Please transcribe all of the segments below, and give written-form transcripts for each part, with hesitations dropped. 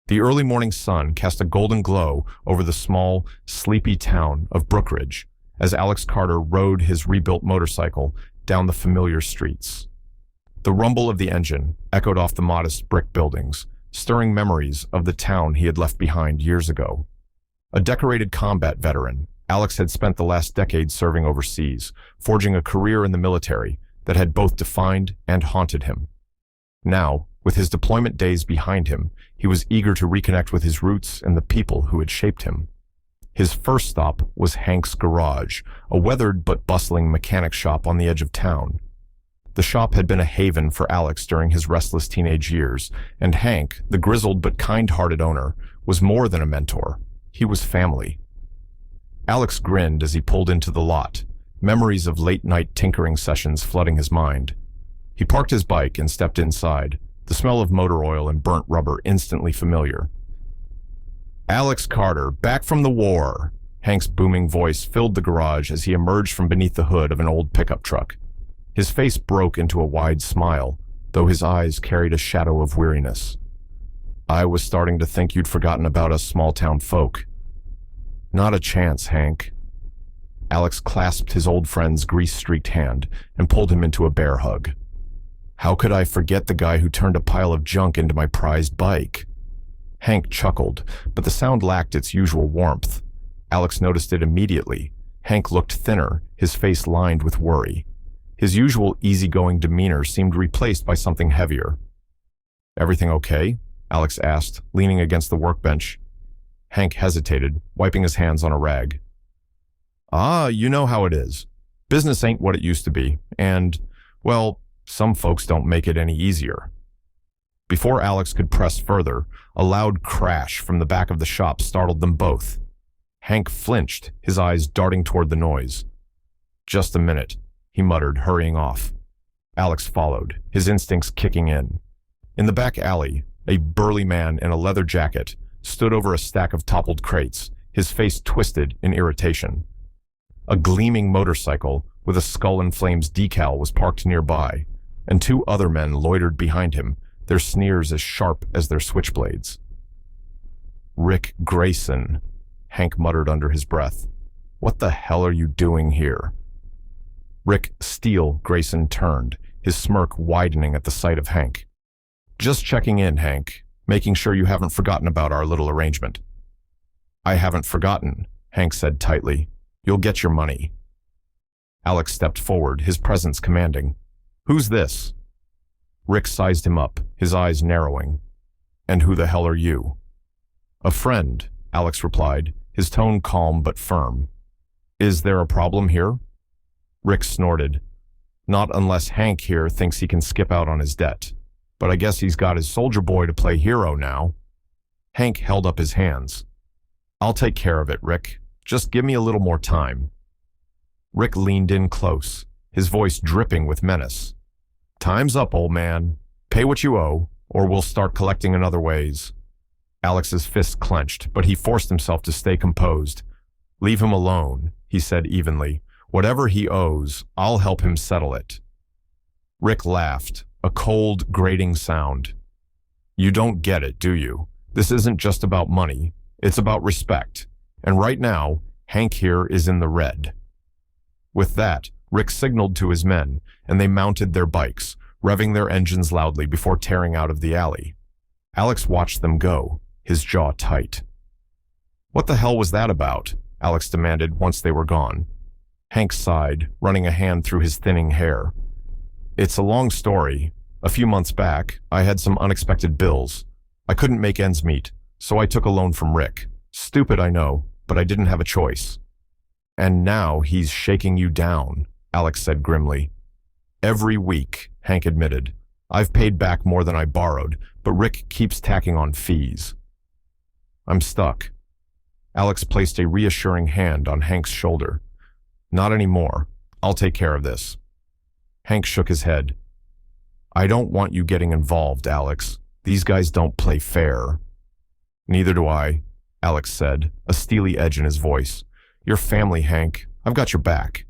The early morning sun cast a golden glow over the small, sleepy town of Brookridge as Alex Carter rode his rebuilt motorcycle down the familiar streets. The rumble of the engine echoed off the modest brick buildings, stirring memories of the town he had left behind years ago. A decorated combat veteran, Alex had spent the last decade serving overseas, forging a career in the military that had both defined and haunted him. Now, with his deployment days behind him, he was eager to reconnect with his roots and the people who had shaped him. His first stop was Hank's Garage, a weathered but bustling mechanic shop on the edge of town. The shop had been a haven for Alex during his restless teenage years, and Hank, the grizzled but kind-hearted owner, was more than a mentor. He was family. Alex grinned as he pulled into the lot, memories of late-night tinkering sessions flooding his mind. He parked his bike and stepped inside, the smell of motor oil and burnt rubber instantly familiar. "Alex Carter, back from the war!" Hank's booming voice filled the garage as he emerged from beneath the hood of an old pickup truck. His face broke into a wide smile, though his eyes carried a shadow of weariness. "I was starting to think you'd forgotten about us small-town folk." "Not a chance, Hank." Alex clasped his old friend's grease-streaked hand and pulled him into a bear hug. "How could I forget the guy who turned a pile of junk into my prized bike?" Hank chuckled, but the sound lacked its usual warmth. Alex noticed it immediately. Hank looked thinner, his face lined with worry. His usual easygoing demeanor seemed replaced by something heavier. "Everything okay?" Alex asked, leaning against the workbench. Hank hesitated, wiping his hands on a rag. You know how it is. Business ain't what it used to be, and, well, some folks don't make it any easier." Before Alex could press further, a loud crash from the back of the shop startled them both. Hank flinched, his eyes darting toward the noise. "Just a minute," he muttered, hurrying off. Alex followed, his instincts kicking in. In the back alley, a burly man in a leather jacket stood over a stack of toppled crates, his face twisted in irritation. A gleaming motorcycle with a Skull and Flames decal was parked nearby, and two other men loitered behind him, their sneers as sharp as their switchblades. "Rick Grayson," Hank muttered under his breath. "What the hell are you doing here?" Rick Steele Grayson turned, his smirk widening at the sight of Hank. "Just checking in, Hank, making sure you haven't forgotten about our little arrangement." "I haven't forgotten," Hank said tightly. "You'll get your money." Alex stepped forward, his presence commanding. "Who's this?" Rick sized him up, his eyes narrowing. "And who the hell are you?" "A friend," Alex replied, his tone calm but firm. "Is there a problem here?" Rick snorted. "Not unless Hank here thinks he can skip out on his debt. But I guess he's got his soldier boy to play hero now." Hank held up his hands. "I'll take care of it, Rick. Just give me a little more time." Rick leaned in close, his voice dripping with menace. "Time's up, old man. Pay what you owe, or we'll start collecting in other ways." Alex's fist clenched, but he forced himself to stay composed. "Leave him alone," he said evenly. "Whatever he owes, I'll help him settle it." Rick laughed, a cold, grating sound. "You don't get it, do you? This isn't just about money. It's about respect. And right now, Hank here is in the red." With that, Rick signaled to his men, and they mounted their bikes, revving their engines loudly before tearing out of the alley. Alex watched them go, his jaw tight. "What the hell was that about?" Alex demanded once they were gone. Hank sighed, running a hand through his thinning hair. "It's a long story. A few months back, I had some unexpected bills. I couldn't make ends meet, so I took a loan from Rick. Stupid, I know, but I didn't have a choice." "And now he's shaking you down," Alex said grimly. "Every week," Hank admitted. "I've paid back more than I borrowed, but Rick keeps tacking on fees." "I'm stuck." Alex placed a reassuring hand on Hank's shoulder. "Not anymore. I'll take care of this." Hank shook his head. "I don't want you getting involved, Alex. These guys don't play fair." "Neither do I," Alex said, a steely edge in his voice. "You're family, Hank. I've got your back."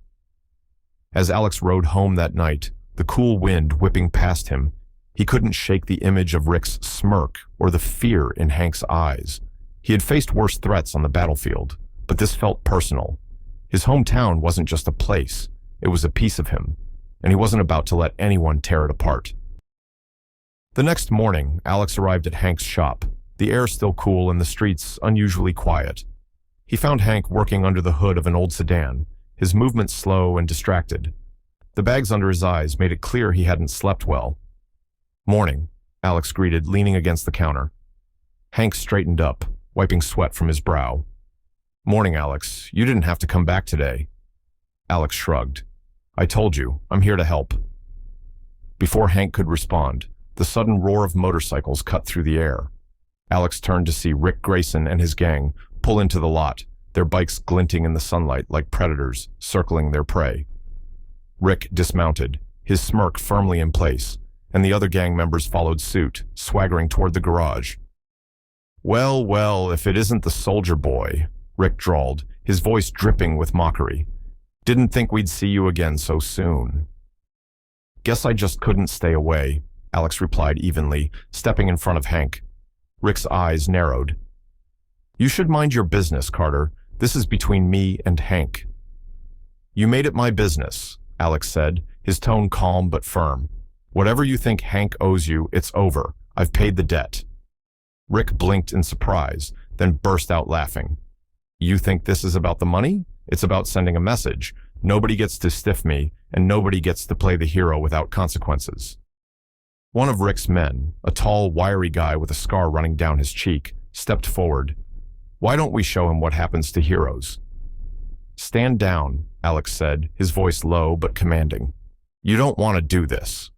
As Alex rode home that night, the cool wind whipping past him, He couldn't shake the image of Rick's smirk or the fear in Hank's eyes. He had faced worse threats on the battlefield, but this felt personal. His hometown wasn't just a place, it was a piece of him, and he wasn't about to let anyone tear it apart. The next morning, Alex arrived at Hank's shop, the air still cool and the streets unusually quiet. He found Hank working under the hood of an old sedan, his movements slow and distracted. The bags under his eyes made it clear he hadn't slept well. "Morning," Alex greeted, leaning against the counter. Hank straightened up, wiping sweat from his brow. "Morning, Alex. You didn't have to come back today." Alex shrugged. "I told you, I'm here to help." Before Hank could respond, the sudden roar of motorcycles cut through the air. Alex turned to see Rick Grayson and his gang pull into the lot, their bikes glinting in the sunlight like predators circling their prey. Rick dismounted, his smirk firmly in place, and the other gang members followed suit, swaggering toward the garage. "Well, well, if it isn't the soldier boy," Rick drawled, his voice dripping with mockery. "Didn't think we'd see you again so soon." "Guess I just couldn't stay away," Alex replied evenly, stepping in front of Hank. Rick's eyes narrowed. "You should mind your business, Carter. This is between me and Hank." "You made it my business," Alex said, his tone calm but firm. "Whatever you think Hank owes you, it's over. I've paid the debt." Rick blinked in surprise, then burst out laughing. "You think this is about the money? It's about sending a message. Nobody gets to stiff me, and nobody gets to play the hero without consequences." One of Rick's men, a tall, wiry guy with a scar running down his cheek, stepped forward. "Why don't we show him what happens to heroes?" "Stand down," Alex said, his voice low but commanding. "You don't want to do this."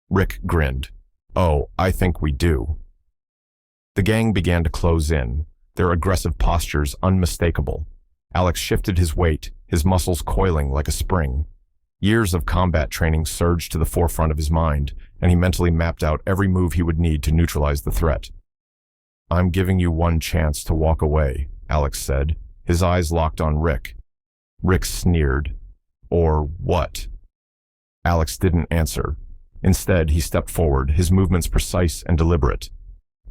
Rick grinned. "Oh, I think we do." The gang began to close in, their aggressive postures unmistakable. Alex shifted his weight, his muscles coiling like a spring. Years of combat training surged to the forefront of his mind, and he mentally mapped out every move he would need to neutralize the threat. "I'm giving you one chance to walk away," Alex said, his eyes locked on Rick. Rick sneered. "Or what?" Alex didn't answer. Instead, he stepped forward, his movements precise and deliberate.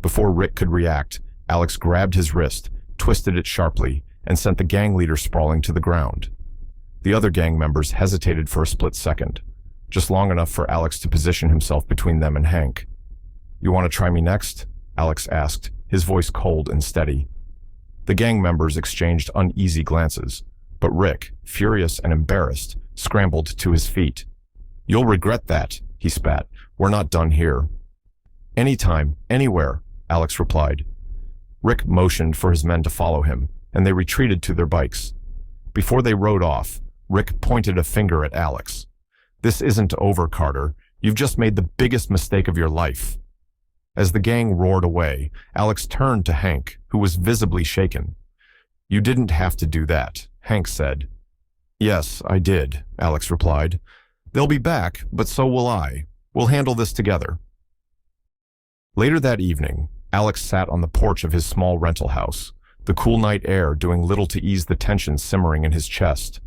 Before Rick could react, Alex grabbed his wrist, twisted it sharply, and sent the gang leader sprawling to the ground. The other gang members hesitated for a split second, just long enough for Alex to position himself between them and Hank. "You want to try me next?" Alex asked, his voice cold and steady. The gang members exchanged uneasy glances, but Rick, furious and embarrassed, scrambled to his feet. "You'll regret that," he spat. "We're not done here." "Anytime, anywhere," Alex replied. Rick motioned for his men to follow him, and they retreated to their bikes. Before they rode off, Rick pointed a finger at Alex. "This isn't over, Carter. You've just made the biggest mistake of your life." As the gang roared away, Alex turned to Hank, who was visibly shaken. "You didn't have to do that," Hank said. "Yes, I did," Alex replied. "They'll be back, but so will I. We'll handle this together." Later that evening, Alex sat on the porch of his small rental house, the cool night air doing little to ease the tension simmering in his chest.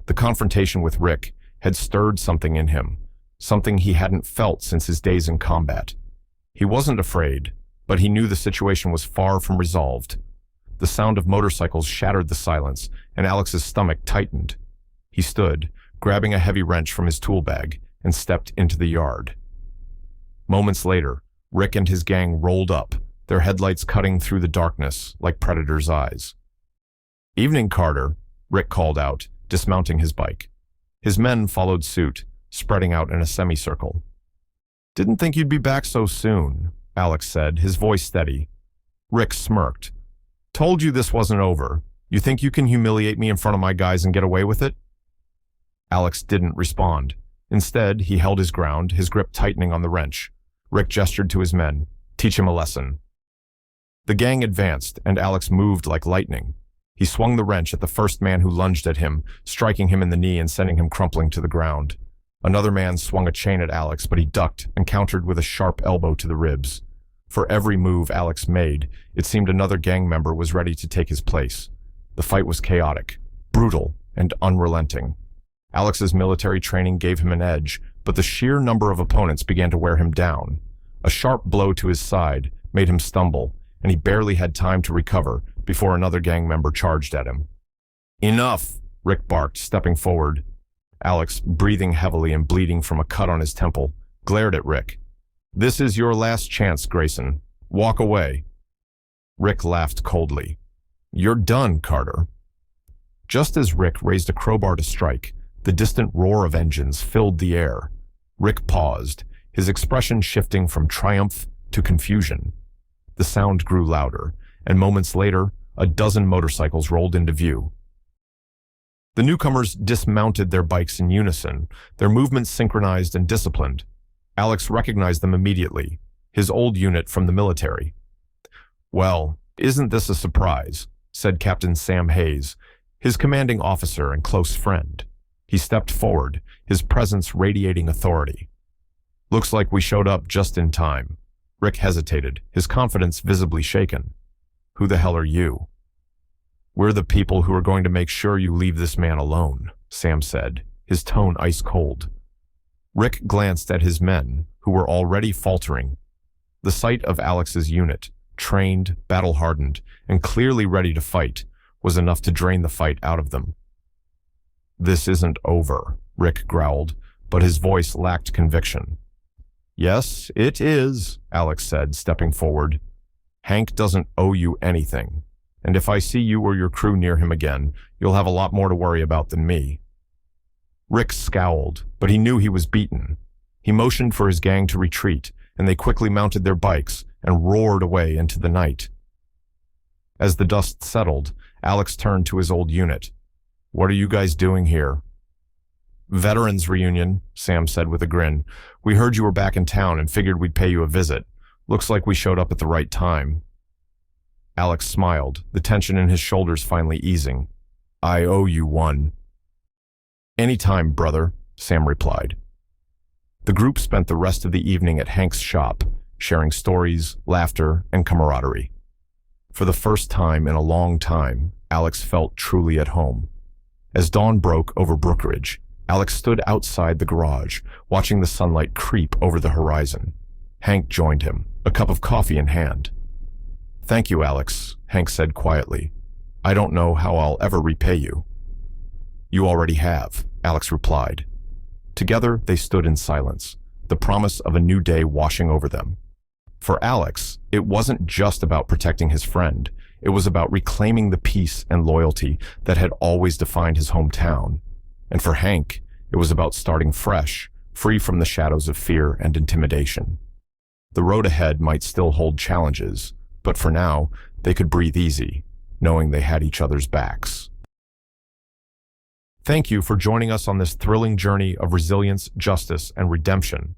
The confrontation with Rick had stirred something in him, something he hadn't felt since his days in combat. He wasn't afraid, but he knew the situation was far from resolved. The sound of motorcycles shattered the silence, and Alex's stomach tightened. He stood, grabbing a heavy wrench from his tool bag, and stepped into the yard. Moments later, Rick and his gang rolled up, their headlights cutting through the darkness like predators' eyes. "Evening, Carter," Rick called out, dismounting his bike. His men followed suit, spreading out in a semicircle. "Didn't think you'd be back so soon," Alex said, his voice steady. Rick smirked. "Told you this wasn't over. You think you can humiliate me in front of my guys and get away with it?" Alex didn't respond. Instead, he held his ground, his grip tightening on the wrench. Rick gestured to his men. "Teach him a lesson." The gang advanced, and Alex moved like lightning. He swung the wrench at the first man who lunged at him, striking him in the knee and sending him crumpling to the ground. Another man swung a chain at Alex, but he ducked and countered with a sharp elbow to the ribs. For every move Alex made, it seemed another gang member was ready to take his place. The fight was chaotic, brutal, and unrelenting. Alex's military training gave him an edge, but the sheer number of opponents began to wear him down. A sharp blow to his side made him stumble, and he barely had time to recover before another gang member charged at him. "Enough!" Rick barked, stepping forward. Alex, breathing heavily and bleeding from a cut on his temple, glared at Rick. "This is your last chance, Grayson. Walk away." Rick laughed coldly. "You're done, Carter." Just as Rick raised a crowbar to strike, the distant roar of engines filled the air. Rick paused, his expression shifting from triumph to confusion. The sound grew louder, and moments later, a dozen motorcycles rolled into view. The newcomers dismounted their bikes in unison, their movements synchronized and disciplined. Alex recognized them immediately, his old unit from the military. "Well, isn't this a surprise?" said Captain Sam Hayes, his commanding officer and close friend. He stepped forward, his presence radiating authority. "Looks like we showed up just in time." Rick hesitated, his confidence visibly shaken. "Who the hell are you?" "We're the people who are going to make sure you leave this man alone," Sam said, his tone ice cold. Rick glanced at his men, who were already faltering. The sight of Alex's unit, trained, battle-hardened, and clearly ready to fight, was enough to drain the fight out of them. "This isn't over," Rick growled, but his voice lacked conviction. "Yes, it is," Alex said, stepping forward. "Hank doesn't owe you anything, and if I see you or your crew near him again, you'll have a lot more to worry about than me." Rick scowled, but he knew he was beaten. He motioned for his gang to retreat, and they quickly mounted their bikes and roared away into the night. As the dust settled, Alex turned to his old unit. "What are you guys doing here?" "Veterans reunion," Sam said with a grin. "We heard you were back in town and figured we'd pay you a visit. Looks like we showed up at the right time." Alex smiled, the tension in his shoulders finally easing. "I owe you one." "Anytime, brother," Sam replied. The group spent the rest of the evening at Hank's shop, sharing stories, laughter, and camaraderie. For the first time in a long time, Alex felt truly at home. As dawn broke over Brookridge, Alex stood outside the garage, watching the sunlight creep over the horizon. Hank joined him, a cup of coffee in hand. "Thank you, Alex," Hank said quietly. "I don't know how I'll ever repay you." "You already have," Alex replied. Together, they stood in silence, the promise of a new day washing over them. For Alex, it wasn't just about protecting his friend. It was about reclaiming the peace and loyalty that had always defined his hometown. And for Hank, it was about starting fresh, free from the shadows of fear and intimidation. The road ahead might still hold challenges, but for now, they could breathe easy, knowing they had each other's backs. Thank you for joining us on this thrilling journey of resilience, justice, and redemption.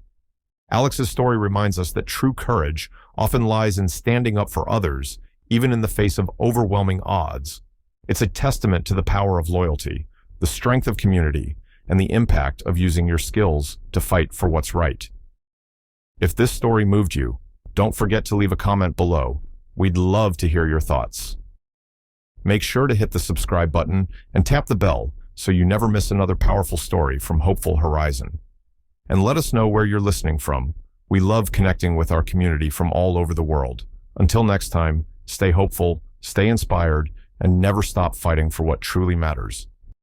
Alex's story reminds us that true courage often lies in standing up for others, even in the face of overwhelming odds. It's a testament to the power of loyalty, the strength of community, and the impact of using your skills to fight for what's right. If this story moved you, don't forget to leave a comment below. We'd love to hear your thoughts. Make sure to hit the subscribe button and tap the bell so you never miss another powerful story from Hopeful Horizon. And let us know where you're listening from. We love connecting with our community from all over the world. Until next time, stay hopeful, stay inspired, and never stop fighting for what truly matters.